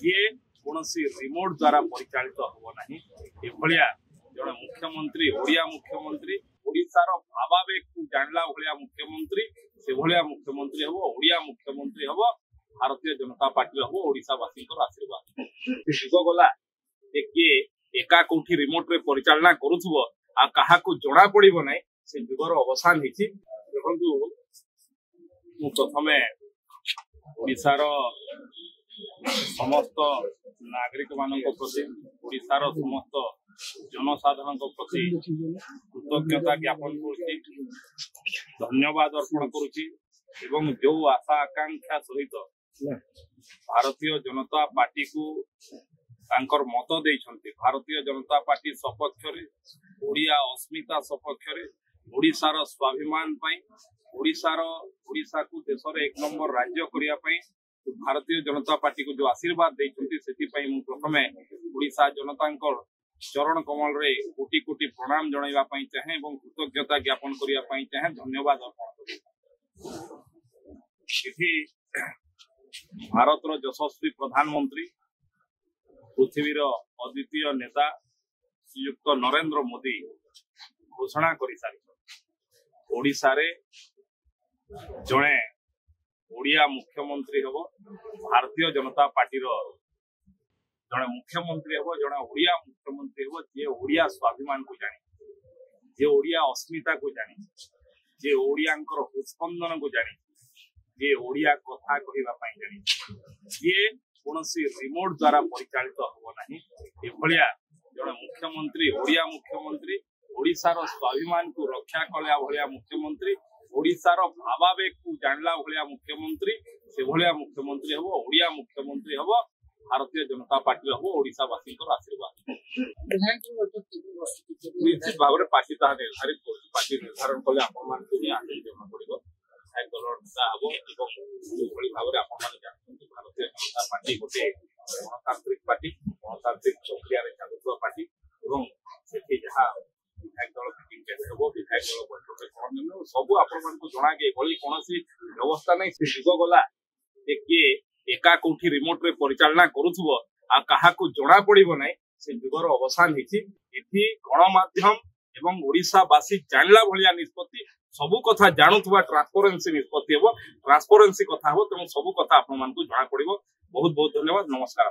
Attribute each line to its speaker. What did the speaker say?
Speaker 1: ये कौन रिमोट द्वारा परिचालित हम ना एभलिया जड़े मुख्यमंत्री ओडिया मुख्यमंत्री ओडिशार भावावेग को जानला भलिया मुख्यमंत्री से भलिया मुख्यमंत्री हम ओडिया मुख्यमंत्री हम भारतीय जनता पार्टी हम ओडिशावासी आशीर्वाद जुग गला किए एका कोठी रिमोट रे परिचालना करूथबो आ काहा को जणा पड़िबो नै से जुगर अवसान हिची देखंतु मु प्रथमे ओडिशार समस्त नागरिक मानक प्रति ओडिशार समस्त जनसाधारण प्रति कृतज्ञता ज्ञापन करुछि धन्यवाद अर्पण करुछि एवं जो आशा आकांक्षा सहित भारतीय जनता पार्टी को तांकर मत देइछन्ति भारतीय जनता पार्टी सपक्ष रे ओडिया अस्मिता सपक्ष रे ओडिशार स्वाभिमान पई ओडिशा को देश रे एक नंबर राज्य करिया पई भारतीय जनता पार्टी को जो आशीर्वाद देइछन्ति सेति पई मु प्रथमे ओडिशा जनतांकर चरण कमल रे कोटि कोटि प्रणाम जणाइबा पई चाहे एवं कृतज्ञता ज्ञापन करिया पई चाहे धन्यवाद अर्पण करि भारत रो यशस्वी प्रधानमंत्री पृथ्वीर अद्वितीय नेता श्रीयुक्त नरेंद्र मोदी घोषणा कर सारी ओडिशा रे जड़े ओडिया मुख्यमंत्री हम भारतीय जनता पार्टी जड़े मुख्यमंत्री हम जड़े ओडिया मुख्यमंत्री हम जे ओडिया स्वाभिमान को जानी जे ओडिया अस्मिता को जानी जे ओडिया हृस्पंदन को जानी जे ओडिया कथा कहवा जानी जे कौन रिमोट द्वारा परिचालित हम ना एभलिया जड़े मुख्यमंत्री ओडिया मुख्यमंत्री ओडिशार स्वाभिमान को रक्षा कला भलिया मुख्यमंत्री ओडिशार भावावेग को जानला भलिया मुख्यमंत्री से भलिया मुख्यमंत्री हम ओडिया मुख्यमंत्री हम भारतीय जनता पार्टी हम ओडिशावासी आशीर्वाद निश्चित भाव में पार्टी ताहा निर्धारित कर पार्टी निर्धारण कले आपण जना पड़ो दल नेता हम भाव में जानते भारतीय जनता पार्टी गोटे गणतांत्रिक पार्टी गणतांत्रिक प्रक्रिया चलुवा पार्टी और से जहाँ विधायक दल मीटिंग हम विधायक दल बैठक कौन सब आपण जना कि कौन व्यवस्था नहीं से जुग गला किए एका कोठी रिमोट रे परिचालना करूथबो आ काहा को जणा पड़िबो नै से जुगर अवसान हिची एथि गणमाध्यम एवं ओडिशावासी जानला भलिया निष्पत्ति सबु कथा जानुथबा ट्रांसपेरेंसी निष्पत्ति हेबो ट्रांसपेरेंसी कथा हो तेणु सबु कथा आपण मानकु जणा पड़िबो बहुत बहुत धन्यवाद नमस्कार।